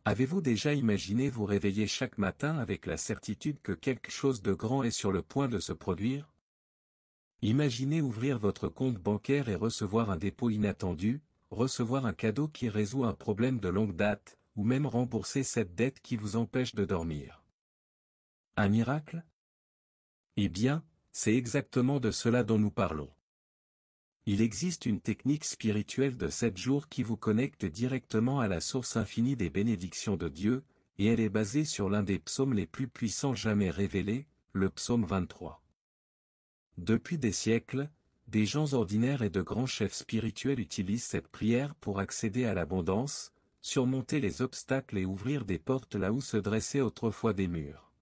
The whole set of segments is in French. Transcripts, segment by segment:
Avez-vous déjà imaginé vous réveiller chaque matin avec la certitude que quelque chose de grand est sur le point de se produire? Imaginez ouvrir votre compte bancaire et recevoir un dépôt inattendu, recevoir un cadeau qui résout un problème de longue date, ou même rembourser cette dette qui vous empêche de dormir. Un miracle? Eh bien, c'est exactement de cela dont nous parlons. Il existe une technique spirituelle de 7 jours qui vous connecte directement à la source infinie des bénédictions de Dieu, et elle est basée sur l'un des psaumes les plus puissants jamais révélés, le psaume 23. Depuis des siècles, des gens ordinaires et de grands chefs spirituels utilisent cette prière pour accéder à l'abondance, surmonter les obstacles et ouvrir des portes là où se dressaient autrefois des murs.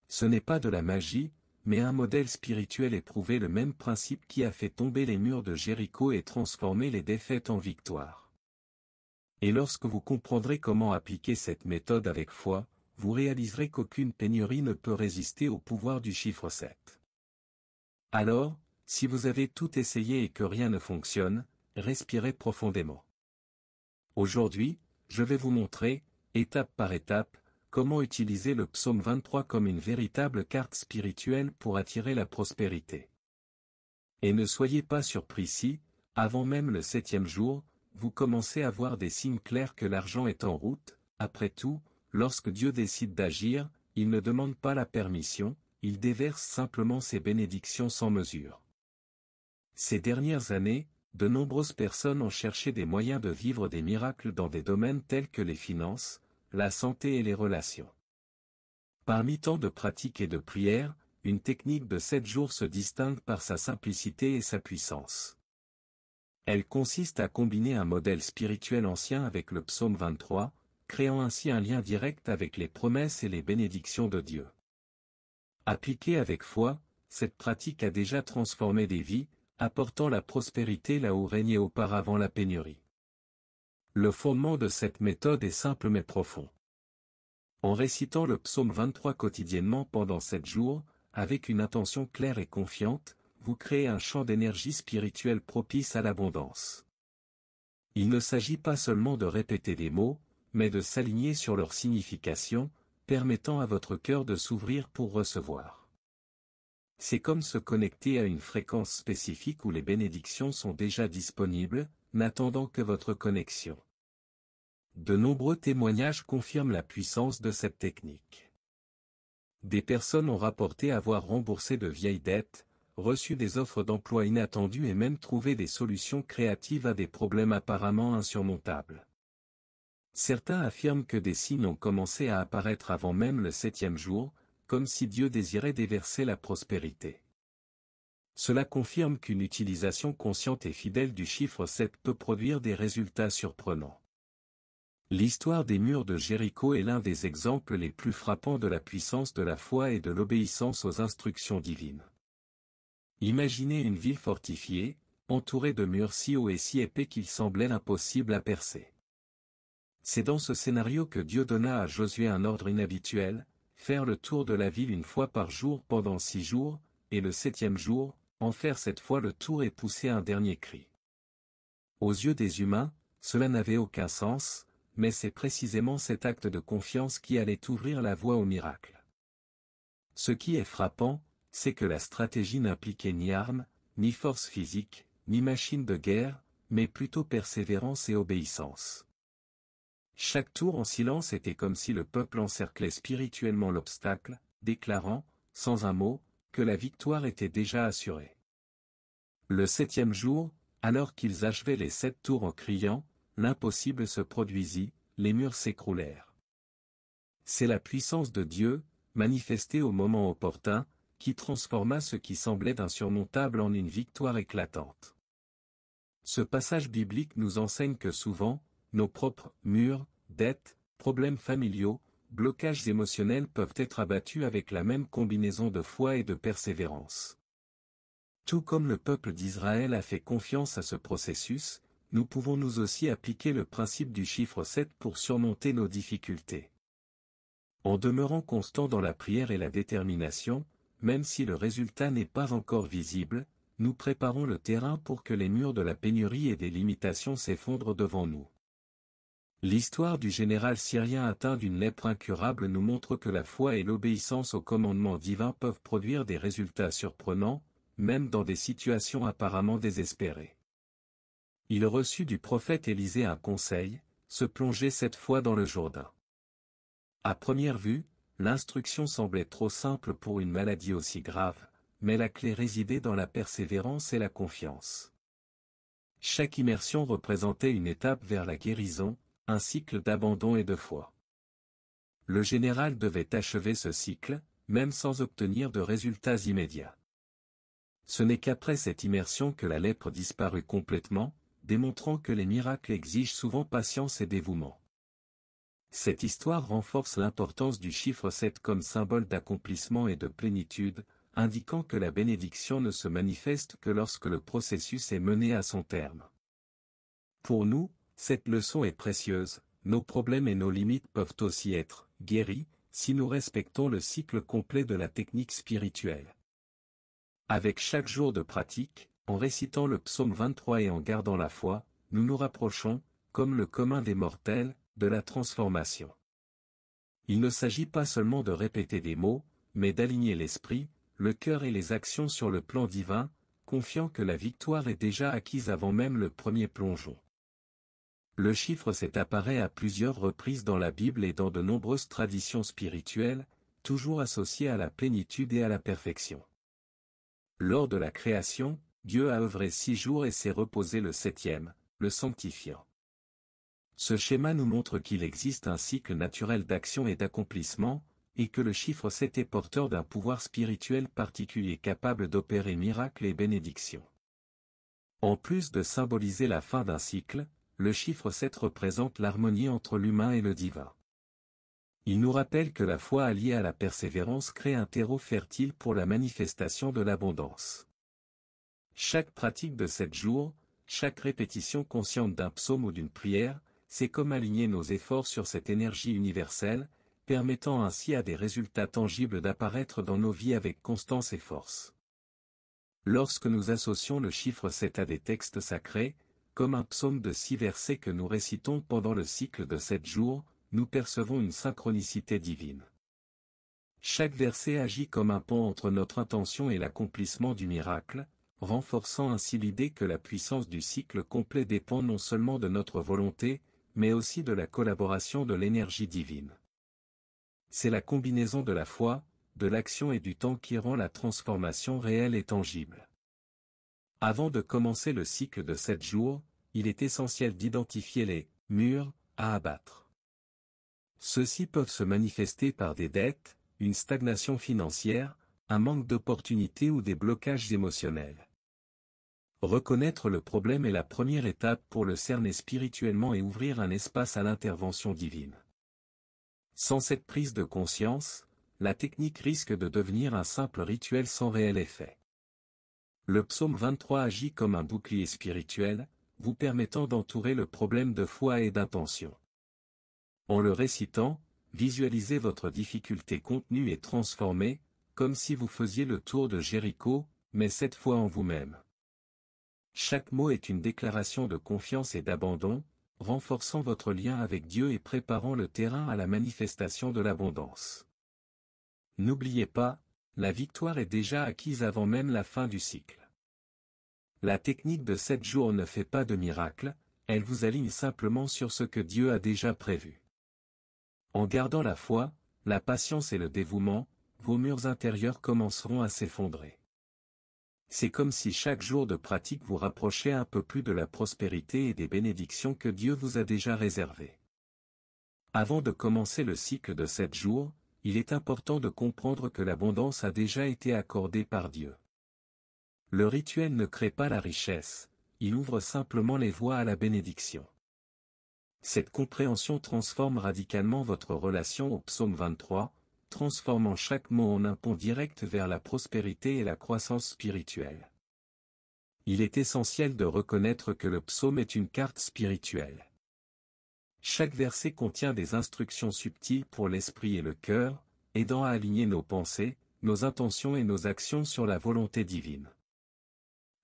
Ce n'est pas de la magie, mais un modèle spirituel éprouvé, le même principe qui a fait tomber les murs de Jéricho et transformer les défaites en victoires. Et lorsque vous comprendrez comment appliquer cette méthode avec foi, vous réaliserez qu'aucune pénurie ne peut résister au pouvoir du chiffre 7. Alors, si vous avez tout essayé et que rien ne fonctionne, respirez profondément. Aujourd'hui, je vais vous montrer, étape par étape, comment utiliser le psaume 23 comme une véritable carte spirituelle pour attirer la prospérité. Et ne soyez pas surpris si, avant même le 7e jour, vous commencez à voir des signes clairs que l'argent est en route. Après tout, lorsque Dieu décide d'agir, il ne demande pas la permission, il déverse simplement ses bénédictions sans mesure. Ces dernières années, de nombreuses personnes ont cherché des moyens de vivre des miracles dans des domaines tels que les finances, la santé et les relations. Parmi tant de pratiques et de prières, une technique de 7 jours se distingue par sa simplicité et sa puissance. Elle consiste à combiner un modèle spirituel ancien avec le psaume 23, créant ainsi un lien direct avec les promesses et les bénédictions de Dieu. Appliquée avec foi, cette pratique a déjà transformé des vies, apportant la prospérité là où régnait auparavant la pénurie. Le fondement de cette méthode est simple mais profond. En récitant le psaume 23 quotidiennement pendant 7 jours, avec une intention claire et confiante, vous créez un champ d'énergie spirituelle propice à l'abondance. Il ne s'agit pas seulement de répéter des mots, mais de s'aligner sur leur signification, permettant à votre cœur de s'ouvrir pour recevoir. C'est comme se connecter à une fréquence spécifique où les bénédictions sont déjà disponibles, n'attendant que votre connexion. De nombreux témoignages confirment la puissance de cette technique. Des personnes ont rapporté avoir remboursé de vieilles dettes, reçu des offres d'emploi inattendues et même trouvé des solutions créatives à des problèmes apparemment insurmontables. Certains affirment que des signes ont commencé à apparaître avant même le 7e jour, comme si Dieu désirait déverser la prospérité. Cela confirme qu'une utilisation consciente et fidèle du chiffre 7 peut produire des résultats surprenants. L'histoire des murs de Jéricho est l'un des exemples les plus frappants de la puissance de la foi et de l'obéissance aux instructions divines. Imaginez une ville fortifiée, entourée de murs si hauts et si épais qu'ils semblaient impossibles à percer. C'est dans ce scénario que Dieu donna à Josué un ordre inhabituel, faire le tour de la ville une fois par jour pendant 6 jours, et le 7e jour, en faire cette fois le tour et pousser un dernier cri. Aux yeux des humains, cela n'avait aucun sens, mais c'est précisément cet acte de confiance qui allait ouvrir la voie au miracle. Ce qui est frappant, c'est que la stratégie n'impliquait ni armes, ni force physique, ni machine de guerre, mais plutôt persévérance et obéissance. Chaque tour en silence était comme si le peuple encerclait spirituellement l'obstacle, déclarant, sans un mot, que la victoire était déjà assurée. Le 7e jour, alors qu'ils achevaient les 7 tours en criant, l'impossible se produisit, les murs s'écroulèrent. C'est la puissance de Dieu, manifestée au moment opportun, qui transforma ce qui semblait insurmontable en une victoire éclatante. Ce passage biblique nous enseigne que souvent, nos propres murs, dettes, problèmes familiaux, blocages émotionnels peuvent être abattus avec la même combinaison de foi et de persévérance. Tout comme le peuple d'Israël a fait confiance à ce processus, nous pouvons nous aussi appliquer le principe du chiffre 7 pour surmonter nos difficultés. En demeurant constant dans la prière et la détermination, même si le résultat n'est pas encore visible, nous préparons le terrain pour que les murs de la pénurie et des limitations s'effondrent devant nous. L'histoire du général syrien atteint d'une lèpre incurable nous montre que la foi et l'obéissance aux commandements divins peuvent produire des résultats surprenants, même dans des situations apparemment désespérées. Il reçut du prophète Élisée un conseil, se plonger 7 fois dans le Jourdain. À première vue, l'instruction semblait trop simple pour une maladie aussi grave, mais la clé résidait dans la persévérance et la confiance. Chaque immersion représentait une étape vers la guérison, un cycle d'abandon et de foi. Le général devait achever ce cycle, même sans obtenir de résultats immédiats. Ce n'est qu'après cette immersion que la lèpre disparut complètement, démontrant que les miracles exigent souvent patience et dévouement. Cette histoire renforce l'importance du chiffre 7 comme symbole d'accomplissement et de plénitude, indiquant que la bénédiction ne se manifeste que lorsque le processus est mené à son terme. Pour nous, cette leçon est précieuse, nos problèmes et nos limites peuvent aussi être guéris, si nous respectons le cycle complet de la technique spirituelle. Avec chaque jour de pratique, en récitant le psaume 23 et en gardant la foi, nous nous rapprochons, comme le commun des mortels, de la transformation. Il ne s'agit pas seulement de répéter des mots, mais d'aligner l'esprit, le cœur et les actions sur le plan divin, confiant que la victoire est déjà acquise avant même le premier plongeon. Le chiffre 7 apparaît à plusieurs reprises dans la Bible et dans de nombreuses traditions spirituelles, toujours associées à la plénitude et à la perfection. Lors de la création, Dieu a œuvré 6 jours et s'est reposé le 7e, le sanctifiant. Ce schéma nous montre qu'il existe un cycle naturel d'action et d'accomplissement, et que le chiffre 7 est porteur d'un pouvoir spirituel particulier capable d'opérer miracles et bénédictions. En plus de symboliser la fin d'un cycle, le chiffre 7 représente l'harmonie entre l'humain et le divin. Il nous rappelle que la foi alliée à la persévérance crée un terreau fertile pour la manifestation de l'abondance. Chaque pratique de 7 jours, chaque répétition consciente d'un psaume ou d'une prière, c'est comme aligner nos efforts sur cette énergie universelle, permettant ainsi à des résultats tangibles d'apparaître dans nos vies avec constance et force. Lorsque nous associons le chiffre 7 à des textes sacrés, comme un psaume de 6 versets que nous récitons pendant le cycle de 7 jours, nous percevons une synchronicité divine. Chaque verset agit comme un pont entre notre intention et l'accomplissement du miracle, renforçant ainsi l'idée que la puissance du cycle complet dépend non seulement de notre volonté, mais aussi de la collaboration de l'énergie divine. C'est la combinaison de la foi, de l'action et du temps qui rend la transformation réelle et tangible. Avant de commencer le cycle de 7 jours, il est essentiel d'identifier les murs à abattre. Ceux-ci peuvent se manifester par des dettes, une stagnation financière, un manque d'opportunités ou des blocages émotionnels. Reconnaître le problème est la première étape pour le cerner spirituellement et ouvrir un espace à l'intervention divine. Sans cette prise de conscience, la technique risque de devenir un simple rituel sans réel effet. Le psaume 23 agit comme un bouclier spirituel, vous permettant d'entourer le problème de foi et d'intention. En le récitant, visualisez votre difficulté contenue et transformée, comme si vous faisiez le tour de Jéricho, mais cette fois en vous-même. Chaque mot est une déclaration de confiance et d'abandon, renforçant votre lien avec Dieu et préparant le terrain à la manifestation de l'abondance. N'oubliez pas, la victoire est déjà acquise avant même la fin du cycle. La technique de 7 jours ne fait pas de miracle, elle vous aligne simplement sur ce que Dieu a déjà prévu. En gardant la foi, la patience et le dévouement, vos murs intérieurs commenceront à s'effondrer. C'est comme si chaque jour de pratique vous rapprochait un peu plus de la prospérité et des bénédictions que Dieu vous a déjà réservées. Avant de commencer le cycle de 7 jours, il est important de comprendre que l'abondance a déjà été accordée par Dieu. Le rituel ne crée pas la richesse, il ouvre simplement les voies à la bénédiction. Cette compréhension transforme radicalement votre relation au psaume 23, transformant chaque mot en un pont direct vers la prospérité et la croissance spirituelle. Il est essentiel de reconnaître que le psaume est une carte spirituelle. Chaque verset contient des instructions subtiles pour l'esprit et le cœur, aidant à aligner nos pensées, nos intentions et nos actions sur la volonté divine.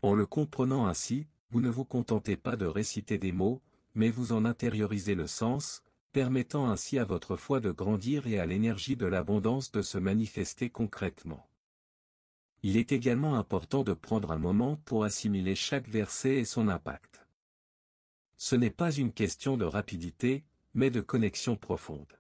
En le comprenant ainsi, vous ne vous contentez pas de réciter des mots, mais vous en intériorisez le sens, permettant ainsi à votre foi de grandir et à l'énergie de l'abondance de se manifester concrètement. Il est également important de prendre un moment pour assimiler chaque verset et son impact. Ce n'est pas une question de rapidité, mais de connexion profonde.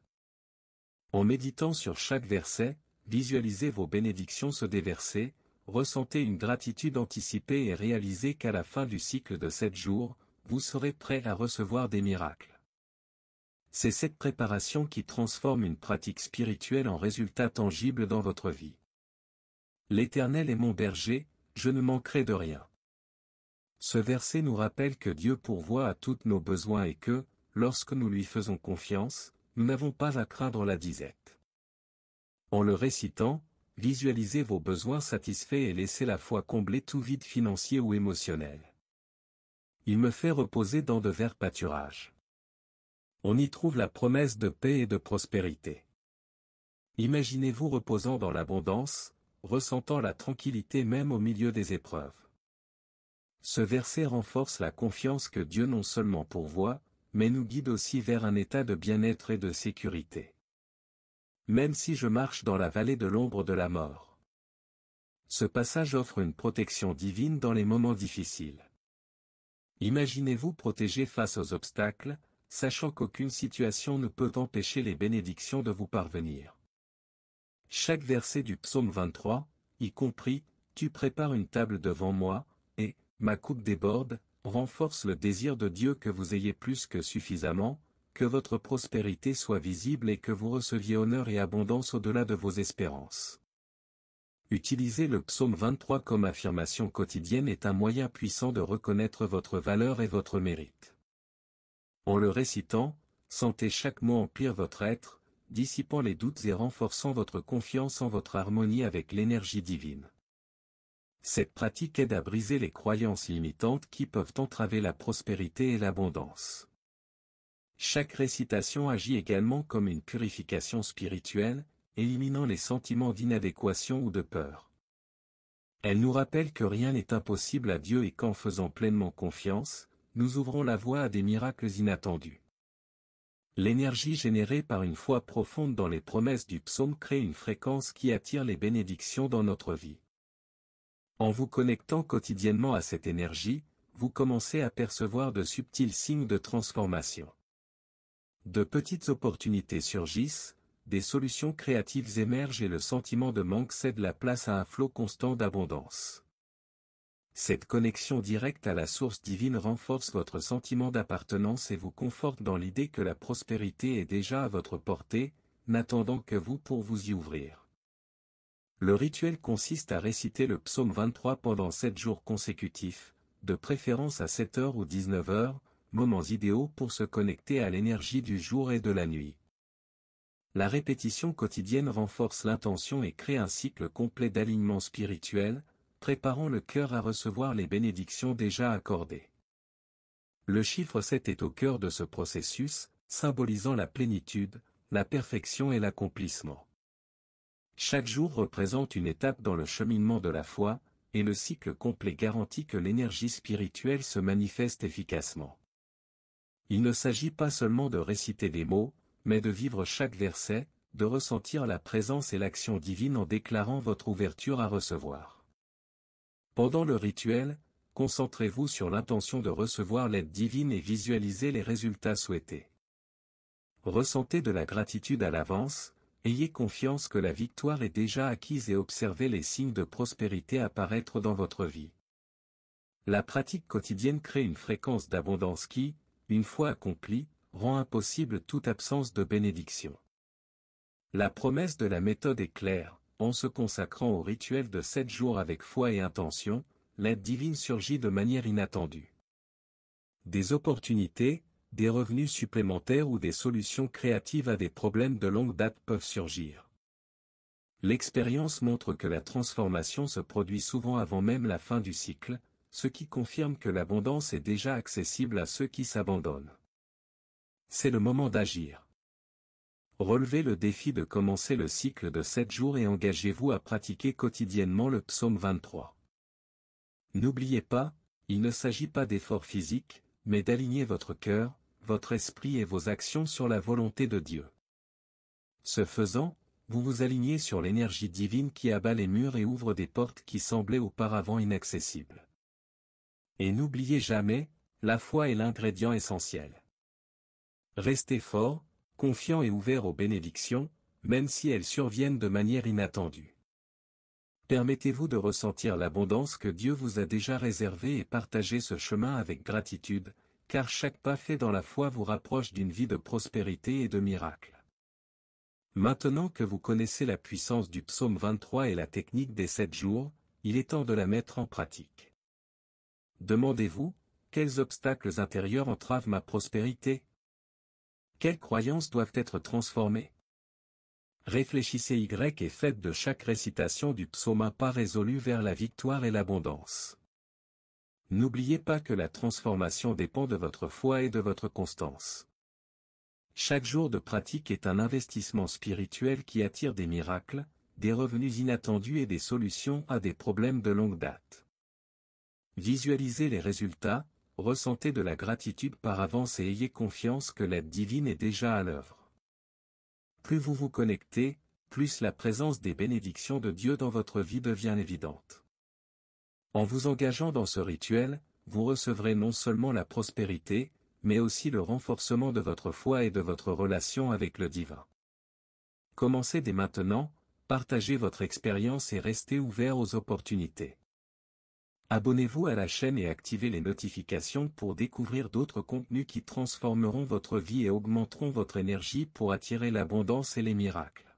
En méditant sur chaque verset, visualisez vos bénédictions se déverser, ressentez une gratitude anticipée et réalisez qu'à la fin du cycle de 7 jours, vous serez prêt à recevoir des miracles. C'est cette préparation qui transforme une pratique spirituelle en résultat tangible dans votre vie. L'Éternel est mon berger, je ne manquerai de rien. Ce verset nous rappelle que Dieu pourvoit à tous nos besoins et que, lorsque nous lui faisons confiance, nous n'avons pas à craindre la disette. En le récitant, visualisez vos besoins satisfaits et laissez la foi combler tout vide financier ou émotionnel. Il me fait reposer dans de verts pâturages. On y trouve la promesse de paix et de prospérité. Imaginez-vous reposant dans l'abondance, ressentant la tranquillité même au milieu des épreuves. Ce verset renforce la confiance que Dieu non seulement pourvoit, mais nous guide aussi vers un état de bien-être et de sécurité. Même si je marche dans la vallée de l'ombre de la mort. Ce passage offre une protection divine dans les moments difficiles. Imaginez-vous protégé face aux obstacles, sachant qu'aucune situation ne peut empêcher les bénédictions de vous parvenir. Chaque verset du psaume 23, y compris « Tu prépares une table devant moi » et « Ma coupe déborde », renforce le désir de Dieu que vous ayez plus que suffisamment, que votre prospérité soit visible et que vous receviez honneur et abondance au-delà de vos espérances. Utiliser le psaume 23 comme affirmation quotidienne est un moyen puissant de reconnaître votre valeur et votre mérite. En le récitant, sentez chaque mot emplir votre être, dissipant les doutes et renforçant votre confiance en votre harmonie avec l'énergie divine. Cette pratique aide à briser les croyances limitantes qui peuvent entraver la prospérité et l'abondance. Chaque récitation agit également comme une purification spirituelle, éliminant les sentiments d'inadéquation ou de peur. Elle nous rappelle que rien n'est impossible à Dieu et qu'en faisant pleinement confiance, nous ouvrons la voie à des miracles inattendus. L'énergie générée par une foi profonde dans les promesses du psaume crée une fréquence qui attire les bénédictions dans notre vie. En vous connectant quotidiennement à cette énergie, vous commencez à percevoir de subtils signes de transformation. De petites opportunités surgissent, des solutions créatives émergent et le sentiment de manque cède la place à un flot constant d'abondance. Cette connexion directe à la source divine renforce votre sentiment d'appartenance et vous conforte dans l'idée que la prospérité est déjà à votre portée, n'attendant que vous pour vous y ouvrir. Le rituel consiste à réciter le psaume 23 pendant 7 jours consécutifs, de préférence à 7 heures ou 19 heures, moments idéaux pour se connecter à l'énergie du jour et de la nuit. La répétition quotidienne renforce l'intention et crée un cycle complet d'alignement spirituel, préparant le cœur à recevoir les bénédictions déjà accordées. Le chiffre 7 est au cœur de ce processus, symbolisant la plénitude, la perfection et l'accomplissement. Chaque jour représente une étape dans le cheminement de la foi, et le cycle complet garantit que l'énergie spirituelle se manifeste efficacement. Il ne s'agit pas seulement de réciter des mots, mais de vivre chaque verset, de ressentir la présence et l'action divine en déclarant votre ouverture à recevoir. Pendant le rituel, concentrez-vous sur l'intention de recevoir l'aide divine et visualisez les résultats souhaités. Ressentez de la gratitude à l'avance, ayez confiance que la victoire est déjà acquise et observez les signes de prospérité apparaître dans votre vie. La pratique quotidienne crée une fréquence d'abondance qui, une fois accomplie, rend impossible toute absence de bénédiction. La promesse de la méthode est claire, en se consacrant au rituel de 7 jours avec foi et intention, l'aide divine surgit de manière inattendue. Des opportunités, des revenus supplémentaires ou des solutions créatives à des problèmes de longue date peuvent surgir. L'expérience montre que la transformation se produit souvent avant même la fin du cycle, ce qui confirme que l'abondance est déjà accessible à ceux qui s'abandonnent. C'est le moment d'agir. Relevez le défi de commencer le cycle de 7 jours et engagez-vous à pratiquer quotidiennement le psaume 23. N'oubliez pas, il ne s'agit pas d'efforts physiques, mais d'aligner votre cœur, votre esprit et vos actions sur la volonté de Dieu. Ce faisant, vous vous alignez sur l'énergie divine qui abat les murs et ouvre des portes qui semblaient auparavant inaccessibles. Et n'oubliez jamais, la foi est l'ingrédient essentiel. Restez fort, confiant et ouvert aux bénédictions, même si elles surviennent de manière inattendue. Permettez-vous de ressentir l'abondance que Dieu vous a déjà réservée et partagez ce chemin avec gratitude, car chaque pas fait dans la foi vous rapproche d'une vie de prospérité et de miracles. Maintenant que vous connaissez la puissance du psaume 23 et la technique des 7 jours, il est temps de la mettre en pratique. Demandez-vous, quels obstacles intérieurs entravent ma prospérité? Quelles croyances doivent être transformées? Réfléchissez et faites de chaque récitation du psaume un pas résolu vers la victoire et l'abondance. N'oubliez pas que la transformation dépend de votre foi et de votre constance. Chaque jour de pratique est un investissement spirituel qui attire des miracles, des revenus inattendus et des solutions à des problèmes de longue date. Visualisez les résultats, ressentez de la gratitude par avance et ayez confiance que l'aide divine est déjà à l'œuvre. Plus vous vous connectez, plus la présence des bénédictions de Dieu dans votre vie devient évidente. En vous engageant dans ce rituel, vous recevrez non seulement la prospérité, mais aussi le renforcement de votre foi et de votre relation avec le divin. Commencez dès maintenant, partagez votre expérience et restez ouvert aux opportunités. Abonnez-vous à la chaîne et activez les notifications pour découvrir d'autres contenus qui transformeront votre vie et augmenteront votre énergie pour attirer l'abondance et les miracles.